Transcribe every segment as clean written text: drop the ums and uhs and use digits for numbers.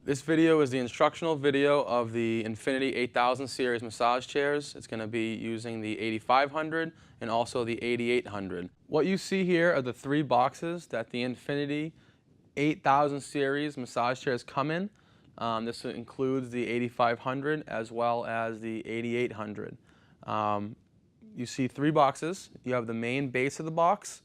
This video is the instructional video of the Infinity 8000 series massage chairs. It's going to be using the 8500 and also the 8800. What you see here are the three boxes that the Infinity 8000 series massage chairs come in. This includes the 8500 as well as the 8800. You see three boxes. You have the main base of the box,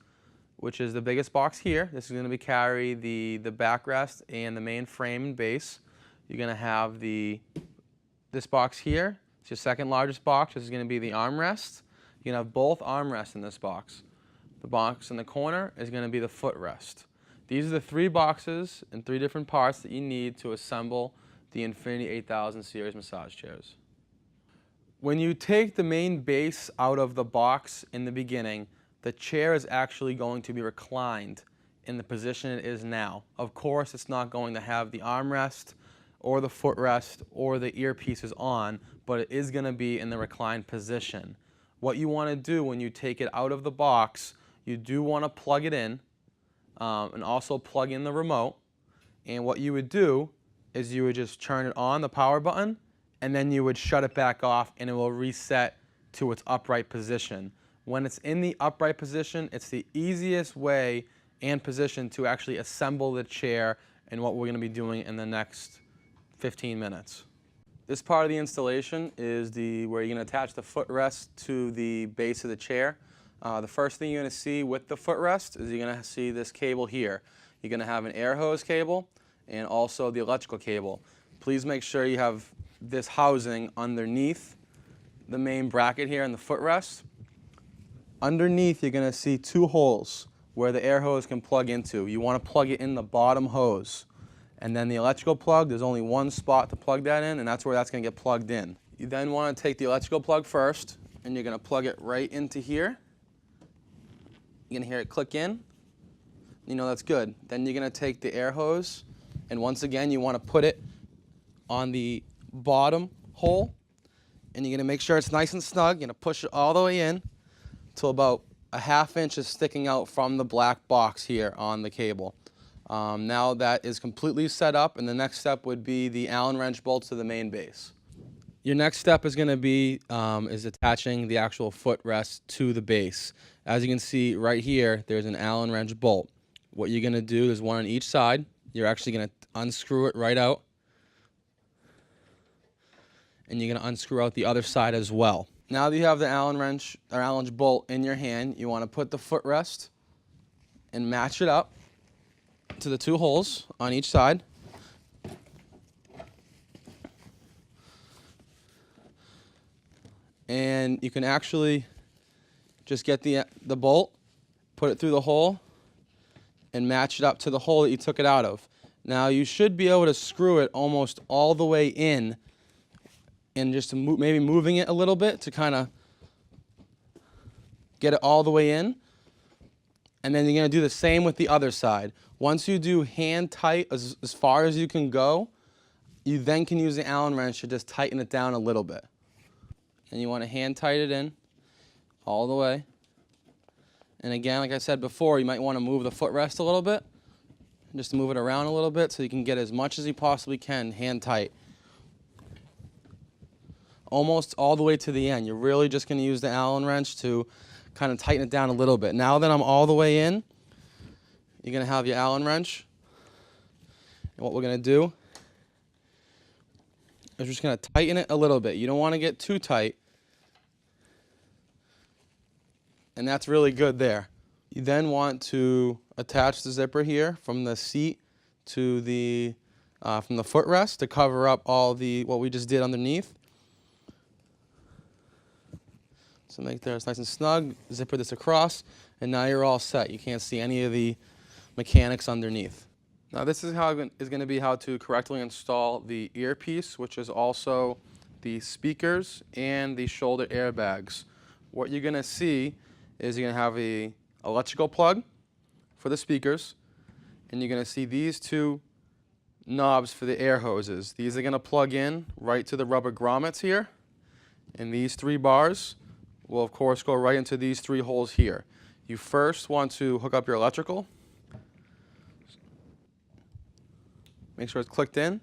which is the biggest box here. This is going to carry the backrest and the main frame and base. You're going to have this box here. It's your second largest box. This is going to be the armrest. You're going to have both armrests in this box. The box in the corner is going to be the footrest. These are the three boxes and three different parts that you need to assemble the Infinity 8000 series massage chairs. When you take the main base out of the box in the beginning, the chair is actually going to be reclined in the position it is now. Of course, it's not going to have the armrest or the footrest or the earpieces on, but it is going to be in the reclined position. What you want to do when you take it out of the box, you do want to plug it in and also plug in the remote. And what you would do is you would just turn it on, the power button, and then you would shut it back off and it will reset to its upright position. When it's in the upright position, it's the easiest way and position to actually assemble the chair and what we're going to be doing in the next 15 minutes. This part of the installation is where you're going to attach the footrest to the base of the chair. The first thing you're going to see with the footrest is you're going to see this cable here. You're going to have an air hose cable and also the electrical cable. Please make sure you have this housing underneath the main bracket here in the footrest. Underneath, you're going to see two holes where the air hose can plug into. You want to plug it in the bottom hose. And then the electrical plug, there's only one spot to plug that in, and that's where that's going to get plugged in. You then want to take the electrical plug first, and you're going to plug it right into here. You're going to hear it click in. You know that's good. Then you're going to take the air hose, and once again, you want to put it on the bottom hole, and you're going to make sure it's nice and snug. You're going to push it all the way in till about a ½ inch is sticking out from the black box here on the cable. Now that is completely set up, and the next step would be the Allen wrench bolts to the main base. Your next step is going to be is attaching the actual footrest to the base. As you can see right here, there's an Allen wrench bolt. What you're going to do is one on each side. You're actually going to unscrew it right out, and you're going to unscrew out the other side as well. Now that you have the Allen wrench or Allen bolt in your hand, you want to put the footrest and match it up to the two holes on each side. And you can actually just get the bolt, put it through the hole, and match it up to the hole that you took it out of. Now you should be able to screw it almost all the way in, and just maybe moving it a little bit to kind of get it all the way in. And then you're going to do the same with the other side. Once you do hand tight as far as you can go, you then can use the Allen wrench to just tighten it down a little bit. And you want to hand tight it in all the way. And again, like I said before, you might want to move the footrest a little bit, just to move it around a little bit so you can get as much as you possibly can hand tight. Almost all the way to the end. You're really just going to use the Allen wrench to kind of tighten it down a little bit. Now that I'm all the way in, you're going to have your Allen wrench. And what we're going to do is just going to tighten it a little bit. You don't want to get too tight. And that's really good there. You then want to attach the zipper here from the seat to the from the footrest to cover up all what we just did underneath. So make sure it's nice and snug, zipper this across, and now you're all set. You can't see any of the mechanics underneath. Now this is going to be how to correctly install the earpiece, which is also the speakers and the shoulder airbags. What you're going to see is you're going to have an electrical plug for the speakers, and you're going to see these two knobs for the air hoses. These are going to plug in right to the rubber grommets here, and these three bars will of course go right into these three holes here. You first want to hook up your electrical. Make sure it's clicked in.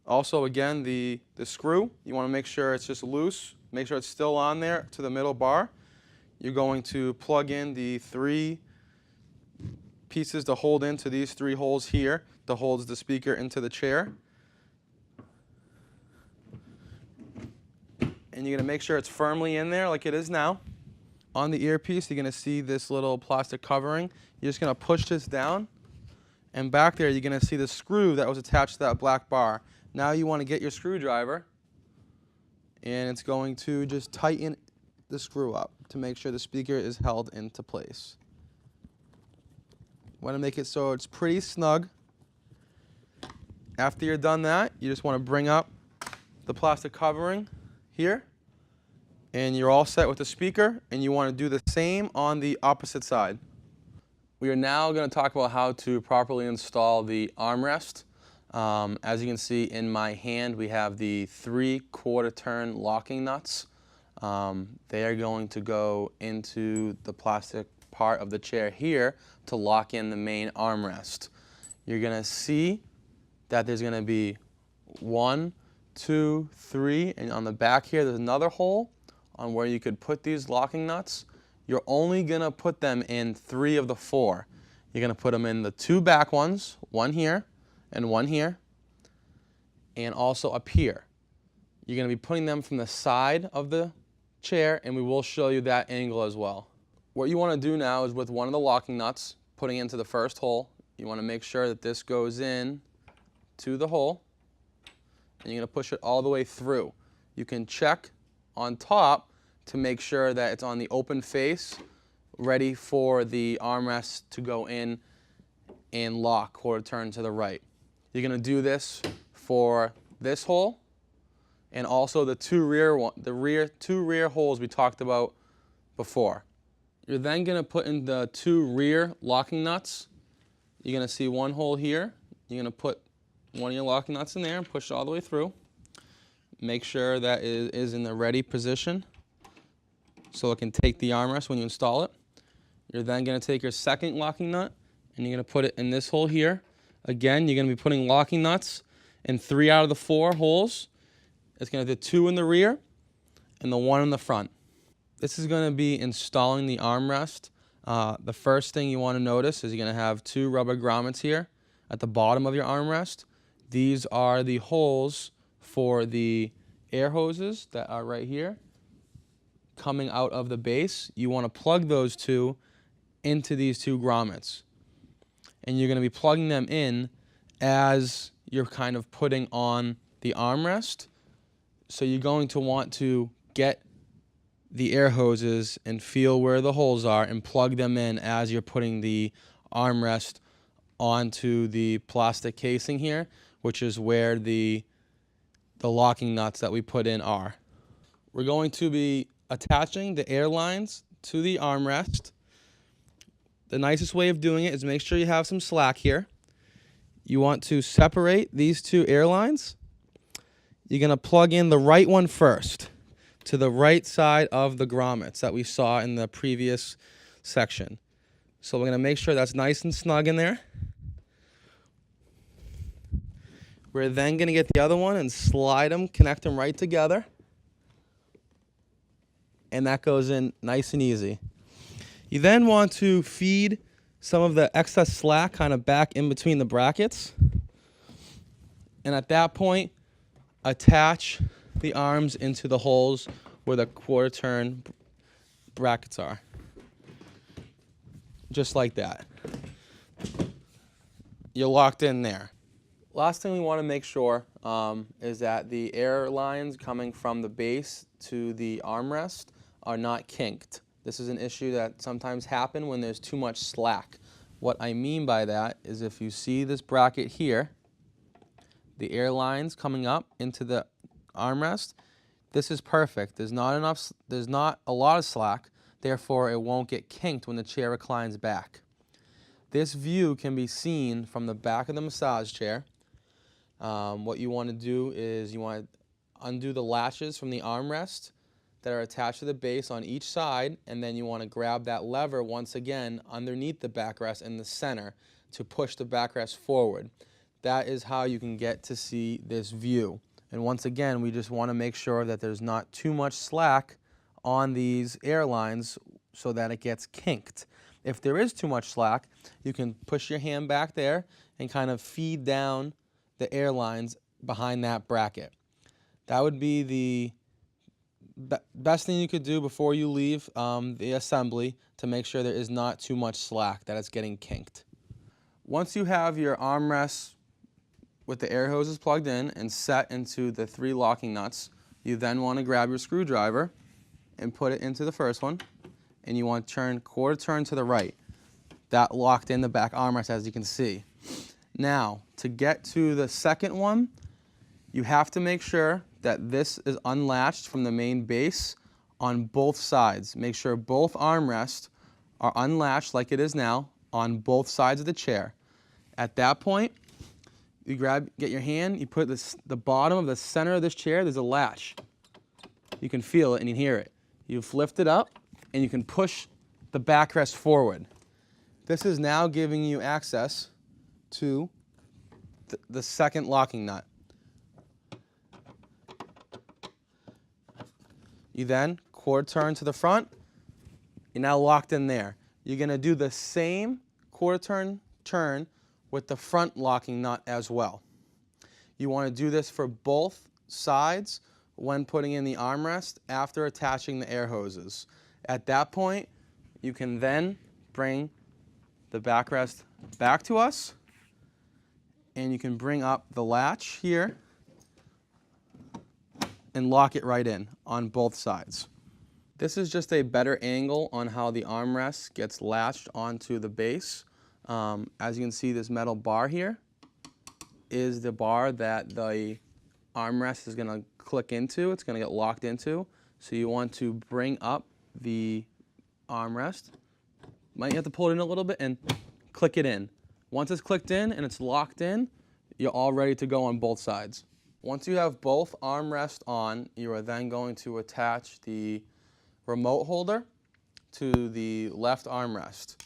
Also, again, the screw, you want to make sure it's just loose. Make sure it's still on there to the middle bar. You're going to plug in the 3 pieces to hold into these 3 holes here that holds the speaker into the chair. And you're going to make sure it's firmly in there like it is now. On the earpiece, you're going to see this little plastic covering. You're just going to push this down. And back there, you're going to see the screw that was attached to that black bar. Now you want to get your screwdriver, and it's going to just tighten the screw up to make sure the speaker is held into place. Want to make it so it's pretty snug. After you're done that, you just want to bring up the plastic covering here, and you're all set with the speaker, and you want to do the same on the opposite side. We are now going to talk about how to properly install the armrest. As you can see in my hand, we have the 3/4 turn locking nuts. They are going to go into the plastic part of the chair here to lock in the main armrest. You're going to see that there's going to be 1, 2, 3, and on the back here there's another hole on where you could put these locking nuts. You're only going to put them in 3 of the 4. You're going to put them in the 2 back ones, 1 here and 1 here, and also up here. You're going to be putting them from the side of the chair, and we will show you that angle as well. What you want to do now is with one of the locking nuts, putting it into the first hole, you want to make sure that this goes in to the hole, and you're going to push it all the way through. You can check on top to make sure that it's on the open face, ready for the armrest to go in and lock 1/4 turn to the right. You're going to do this for this hole and also the 2 rear holes we talked about before. You're then going to put in the 2 rear locking nuts. You're going to see 1 hole here. You're going to put one of your locking nuts in there and push it all the way through. Make sure that it is in the ready position so it can take the armrest when you install it. You're then going to take your second locking nut and you're going to put it in this hole here. Again, you're going to be putting locking nuts in 3 out of the 4 holes. It's going to do 2 in the rear and the 1 in the front. This is going to be installing the armrest. The first thing you want to notice is you're going to have 2 rubber grommets here at the bottom of your armrest. These are the holes for the air hoses that are right here coming out of the base. You want to plug those 2 into these 2 grommets. And you're going to be plugging them in as you're kind of putting on the armrest. So you're going to want to get the air hoses and feel where the holes are and plug them in as you're putting the armrest onto the plastic casing here, which is where the locking nuts that we put in are. We're going to be attaching the air lines to the armrest. The nicest way of doing it is make sure you have some slack here. You want to separate these 2 air lines. You're going to plug in the right one first to the right side of the grommets that we saw in the previous section. So we're going to make sure that's nice and snug in there. We're then going to get the other one and slide them, connect them right together. And that goes in nice and easy. You then want to feed some of the excess slack kind of back in between the brackets. And at that point, attach the arms into the holes where the 1/4 turn brackets are. Just like that. You're locked in there. Last thing we want to make sure is that the air lines coming from the base to the armrest are not kinked. This is an issue that sometimes happens when there's too much slack. What I mean by that is if you see this bracket here, the air lines coming up into the armrest, this is perfect. There's not a lot of slack, therefore it won't get kinked when the chair reclines back. This view can be seen from the back of the massage chair. What you want to do is you want to undo the latches from the armrest that are attached to the base on each side, and then you want to grab that lever once again underneath the backrest in the center to push the backrest forward. that is how you can get to see this view. And once again, we just want to make sure that there's not too much slack on these airlines so that it gets kinked. If there is too much slack, you can push your hand back there and kind of feed down the airlines behind that bracket. That would be the best thing you could do before you leave the assembly to make sure there is not too much slack, that it's getting kinked. Once you have your armrests with the air hoses plugged in and set into the 3 locking nuts, you then want to grab your screwdriver and put it into the first one, and you want to turn quarter turn to the right. That locked in the back armrest, as you can see. Now, to get to the second one, you have to make sure that this is unlatched from the main base on both sides. Make sure both armrests are unlatched like it is now on both sides of the chair. At that point, you get your hand, you put the bottom of the center of this chair, there's a latch. You can feel it and you hear it. You lift it up and you can push the backrest forward. This is now giving you access to the second locking nut. You then quarter turn to the front. You're now locked in there. You're going to do the same quarter turn with the front locking nut as well. You want to do this for both sides when putting in the armrest after attaching the air hoses. At that point, you can then bring the backrest back to us, and you can bring up the latch here and lock it right in on both sides. This is just a better angle on how the armrest gets latched onto the base. As you can see, this metal bar here is the bar that the armrest is going to click into. It's going to get locked into. So you want to bring up the armrest. Might have to pull it in a little bit and click it in. Once it's clicked in and it's locked in, you're all ready to go on both sides. Once you have both armrests on, you are then going to attach the remote holder to the left armrest.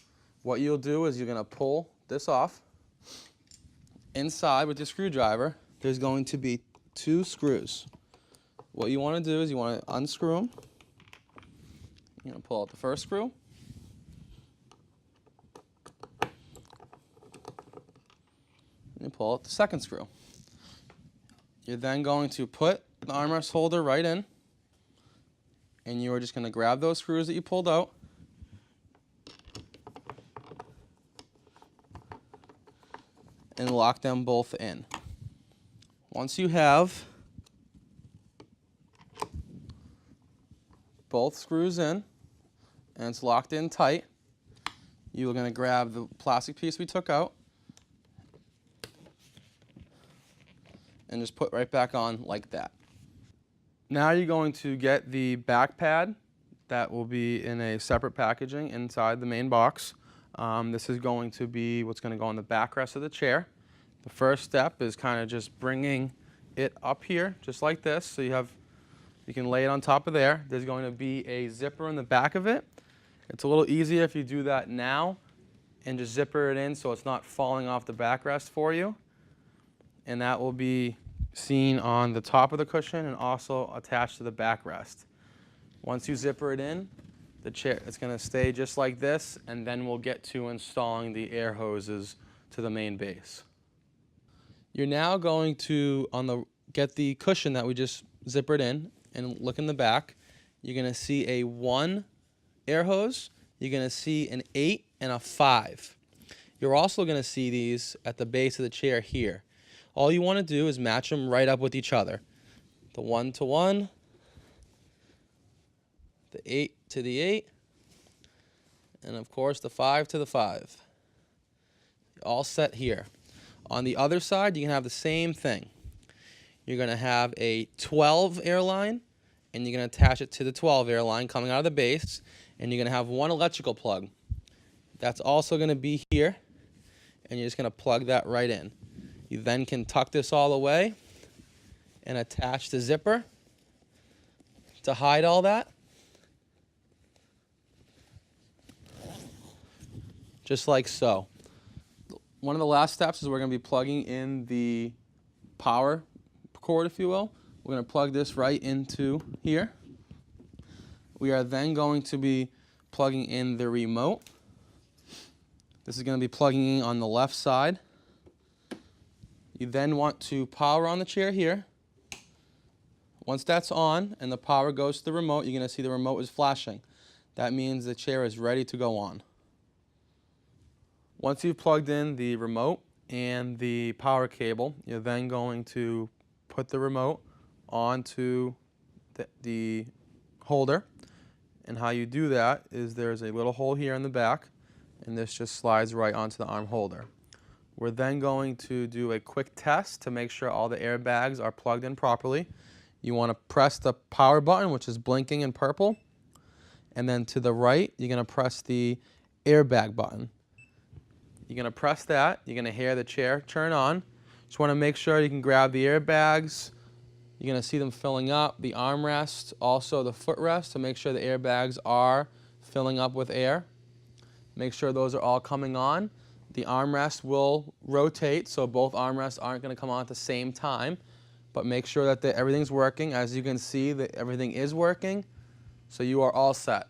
What you'll do is you're going to pull this off. Inside with your screwdriver, there's going to be 2 screws. What you want to do is you want to unscrew them. You're going to pull out the first screw. And you pull out the second screw. You're then going to put the armrest holder right in, and you are just going to grab those screws that you pulled out and lock them both in. Once you have both screws in and it's locked in tight, you're going to grab the plastic piece we took out and just put right back on like that. Now you're going to get the back pad that will be in a separate packaging inside the main box. This is going to be what's going to go on the backrest of the chair. The first step is kind of just bringing it up here, just like this. So you can lay it on top of there. There's going to be a zipper in the back of it. It's a little easier if you do that now and just zipper it in so it's not falling off the backrest for you. And that will be seen on the top of the cushion and also attached to the backrest. Once you zipper it in, the chair it's going to stay just like this, and then we'll get to installing the air hoses to the main base. You're now going to get the cushion that we just zippered in and look in the back. You're going to see a 1 air hose. You're going to see an 8 and a 5. You're also going to see these at the base of the chair here. All you want to do is match them right up with each other. The 1 to 1, the 8 to the 8, and of course the 5 to the 5. All set here. On the other side, you can have the same thing. You're going to have a 12 airline, and you're going to attach it to the 12 airline coming out of the base, and you're going to have 1 electrical plug. That's also going to be here, and you're just going to plug that right in. You then can tuck this all away and attach the zipper to hide all that. Just like so. One of the last steps is we're going to be plugging in the power cord, if you will. We're going to plug this right into here. We are then going to be plugging in the remote. This is going to be plugging in on the left side. You then want to power on the chair here. Once that's on and the power goes to the remote, you're going to see the remote is flashing. That means the chair is ready to go on. Once you've plugged in the remote and the power cable, you're then going to put the remote onto the holder. And how you do that is there's a little hole here in the back, and this just slides right onto the arm holder. We're then going to do a quick test to make sure all the airbags are plugged in properly. You want to press the power button, which is blinking in purple, and then to the right, you're going to press the airbag button. You're going to press that. You're going to hear the chair turn on. Just want to make sure you can grab the airbags. You're going to see them filling up, the armrest, also the footrest, to make sure the airbags are filling up with air. Make sure those are all coming on. The armrest will rotate, so both armrests aren't going to come on at the same time. But make sure that everything's working. As you can see, that everything is working, so you are all set.